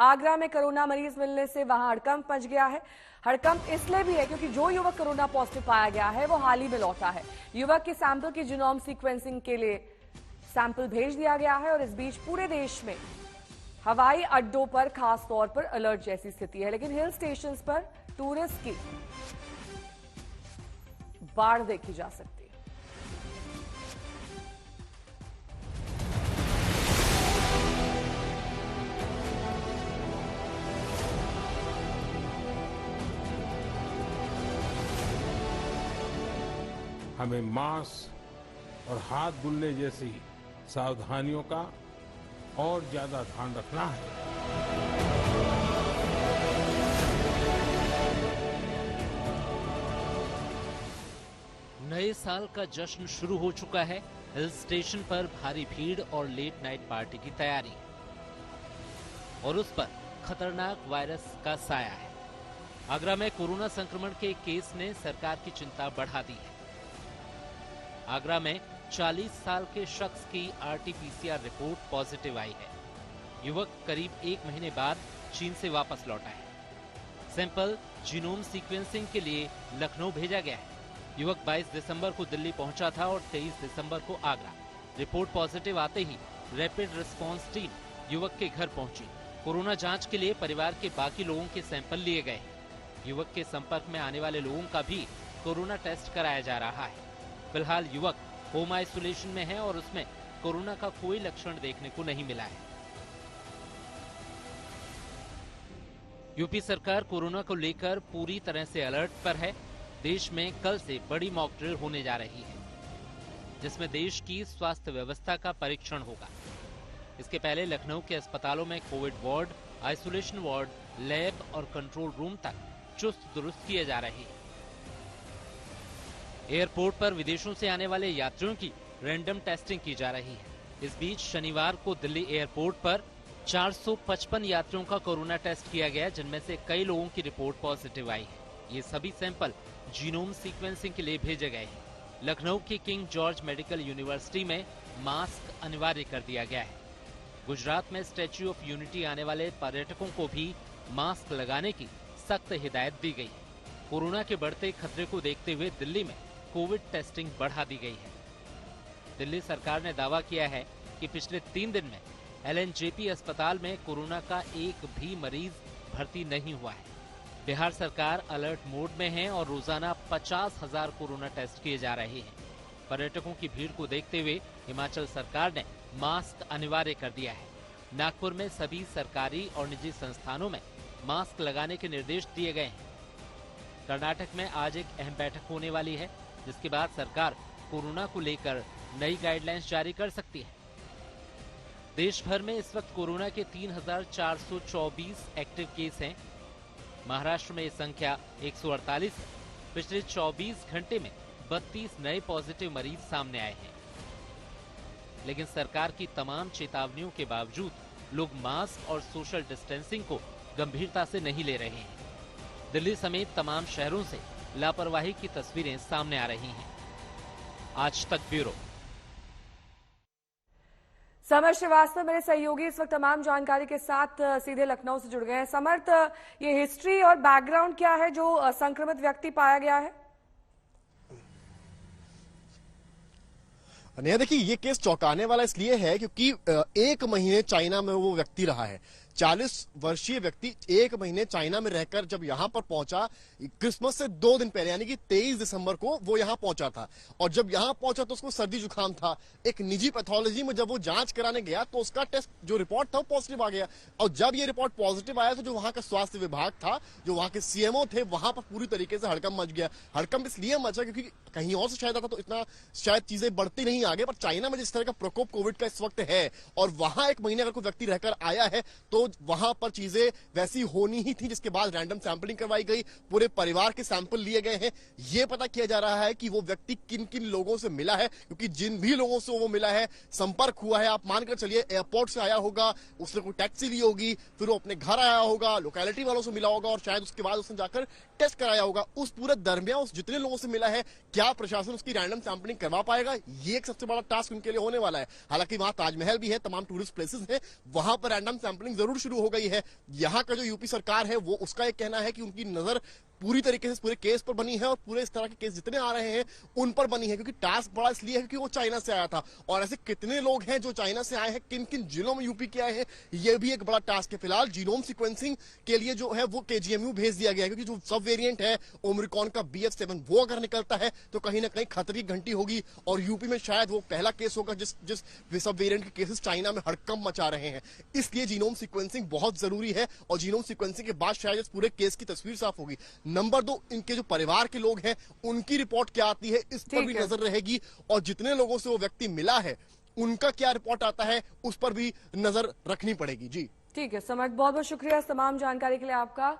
आगरा में कोरोना मरीज मिलने से वहां हड़कंप मच गया है। हड़कंप इसलिए भी है क्योंकि जो युवक कोरोना पॉजिटिव पाया गया है वो हाल ही में लौटा है। युवक के सैंपल की जीनोम सीक्वेंसिंग के लिए सैंपल भेज दिया गया है और इस बीच पूरे देश में हवाई अड्डों पर खास तौर पर अलर्ट जैसी स्थिति है, लेकिन हिल स्टेशंस पर टूरिस्ट की बाढ़ देखी जा सकती है। हमें मास्क और हाथ धुलने जैसी सावधानियों का और ज्यादा ध्यान रखना है। नए साल का जश्न शुरू हो चुका है। हिल स्टेशन पर भारी भीड़ और लेट नाइट पार्टी की तैयारी और उस पर खतरनाक वायरस का साया है। आगरा में कोरोना संक्रमण के केस ने सरकार की चिंता बढ़ा दी है। आगरा में 40 साल के शख्स की आरटीपीसीआर रिपोर्ट पॉजिटिव आई है। युवक करीब 1 महीने बाद चीन से वापस लौटा है। सैंपल जीनोम सीक्वेंसिंग के लिए लखनऊ भेजा गया है। युवक 22 दिसंबर को दिल्ली पहुंचा था और 23 दिसंबर को आगरा। रिपोर्ट पॉजिटिव आते ही रैपिड रिस्पांस टीम युवक के घर पहुंची। कोरोना जांच के लिए परिवार के बाकी लोगों के सैंपल लिए गए। युवक के संपर्क में आने वाले लोगों का भी कोरोना टेस्ट कराया जा रहा है। फिलहाल युवक होम आइसोलेशन में है और उसमें कोरोना का कोई लक्षण देखने को नहीं मिला है। यूपी सरकार कोरोना को लेकर पूरी तरह से अलर्ट पर है। देश में कल से बड़ी मॉक ड्रिल होने जा रही है, जिसमें देश की स्वास्थ्य व्यवस्था का परीक्षण होगा। इसके पहले लखनऊ के अस्पतालों में Covid ward, isolation ward, lab और कंट्रोल रूम तक चुस्त दुरुस्त किए जा रहे हैं। एयरपोर्ट पर विदेशों से आने वाले यात्रियों की रैंडम टेस्टिंग की जा रही है। इस बीच शनिवार को दिल्ली एयरपोर्ट पर 455 यात्रियों का कोरोना टेस्ट किया गया, जिनमें से कई लोगों की रिपोर्ट पॉजिटिव आई है। ये सभी सैंपल जीनोम सीक्वेंसिंग के लिए भेजे गए हैं। लखनऊ की किंग जॉर्ज मेडिकल यूनिवर्सिटी में मास्क अनिवार्य कर दिया गया है। गुजरात में स्टैच्यू ऑफ यूनिटी आने वाले पर्यटकों को भी मास्क लगाने की सख्त हिदायत दी गई है। कोरोना के बढ़ते खतरे को देखते हुए दिल्ली में कोविड टेस्टिंग बढ़ा दी गई है। दिल्ली सरकार ने दावा किया है कि पिछले 3 दिन में एलएनजेपी अस्पताल में कोरोना का एक भी मरीज भर्ती नहीं हुआ है। बिहार सरकार अलर्ट मोड में है और रोजाना 50,000 कोरोना टेस्ट किए जा रहे हैं। पर्यटकों की भीड़ को देखते हुए हिमाचल सरकार ने मास्क अनिवार्य कर दिया है। नागपुर में सभी सरकारी और निजी संस्थानों में मास्क लगाने के निर्देश दिए गए हैं। कर्नाटक में आज एक अहम बैठक होने वाली है, जिसके बाद सरकार कोरोना को लेकर नई गाइडलाइंस जारी कर सकती है। देश भर में इस वक्त कोरोना के 3,424 एक्टिव केस हैं। महाराष्ट्र में ये संख्या 148 है। पिछले 24 घंटे में 32 नए पॉजिटिव मरीज सामने आए हैं। लेकिन सरकार की तमाम चेतावनियों के बावजूद लोग मास्क और सोशल डिस्टेंसिंग को गंभीरता से नहीं ले रहे हैं। दिल्ली समेत तमाम शहरों से लापरवाही की तस्वीरें सामने आ रही हैं। आज तक ब्यूरो। समर श्रीवास्तव मेरे सहयोगी इस वक्त तमाम जानकारी के साथ सीधे लखनऊ से जुड़ गए हैं। समर्थ, ये हिस्ट्री और बैकग्राउंड क्या है जो संक्रमित व्यक्ति पाया गया है? नेहा, देखिए, ये केस चौंकाने वाला इसलिए है क्योंकि 1 महीने चाइना में वो व्यक्ति रहा है। 40 वर्षीय व्यक्ति 1 महीने चाइना में रहकर जब यहां पर पहुंचा, क्रिसमस से 2 दिन पहले यानी कि 23 दिसंबर को वो यहां पहुंचा था। और जब यहां पहुंचा तो उसको सर्दी जुकाम था। एक निजी पैथोलॉजी में जब वो जांच कराने गया तो उसका टेस्ट जो रिपोर्ट था वो पॉजिटिव आ गया। और जब ये रिपोर्ट पॉजिटिव आया तो जो वहां का स्वास्थ्य विभाग था, जो वहां के सीएमओ थे, वहां पर पूरी तरीके से हड़कंप मच गया। हड़कंप इसलिए मचा क्योंकि कहीं और से शायद आता तो इतना शायद चीजें बढ़ती नहीं आगे, पर चाइना में जिस तरह का प्रकोप कोविड का इस वक्त है और वहां 1 महीने अगर कोई व्यक्ति रहकर आया है तो वहां पर चीजें वैसी होनी ही थी। जिसके बाद रैंडम सैंपलिंग करवाई गई, पूरे परिवार के सैंपल लिए गए हैं। यह पता किया जा रहा है कि वो व्यक्ति किन किन लोगों से मिला है, क्योंकि जिन भी लोगों से वो मिला है, संपर्क हुआ है, आप मानकर चलिए एयरपोर्ट से आया होगा, उसने कोई टैक्सी ली होगी, फिर वो अपने घर आया होगा, लोकेलिटी वालों से मिला होगा और शायद उसके बाद उसने जाकर टेस्ट कराया होगा। उस पूरे दरमियान उस जितने लोगों से मिला है, क्या प्रशासन उसकी रैंडम सैंपलिंग करवा पाएगा? ये एक सबसे बड़ा टास्क उनके लिए होने वाला है। हालांकि वहां ताजमहल भी है, तमाम टूरिस्ट प्लेसेस हैं, वहां पर रैंडम सैंपलिंग जरूर शुरू हो गई है। यहाँ का जो यूपी सरकार है वो उसका एक कहना है कि उनकी नजर पूरी तरीके से पूरे केस पर बनी है और पूरे इस तरह के केस जितने आ रहे हैं उन पर बनी है, क्योंकि टास्क बड़ा इसलिए है क्योंकि वो चाइना से आया था। और ऐसे कितने लोग हैं जो चाइना से आए हैं, किन किन जिलों में यूपी के आए हैं, ये भी एक बड़ा टास्क है। फिलहाल जीनोम सीक्वेंसिंग के लिए जो है वो केजीएमयू भेज दिया गया है, क्योंकि जो सब वेरिएंट है ओमिक्रॉन का BF7 वो अगर निकलता है तो कहीं ना कहीं खतरे की घंटी होगी और यूपी में शायद वो पहला केस होगा जिस सब वेरिएंट के केसेस चाइना में हड़कंप मचा रहे हैं। इसलिए जीनोम सीक्वेंसिंग बहुत जरूरी है और जीनोम सीक्वेंसिंग के बाद शायद इस पूरे केस की तस्वीर साफ होगी। नंबर 2, इनके जो परिवार के लोग हैं उनकी रिपोर्ट क्या आती है इस पर भी नजर रहेगी और जितने लोगों से वो व्यक्ति मिला है उनका क्या रिपोर्ट आता है उस पर भी नजर रखनी पड़ेगी। जी ठीक है समर्थ, बहुत बहुत शुक्रिया इस तमाम जानकारी के लिए आपका।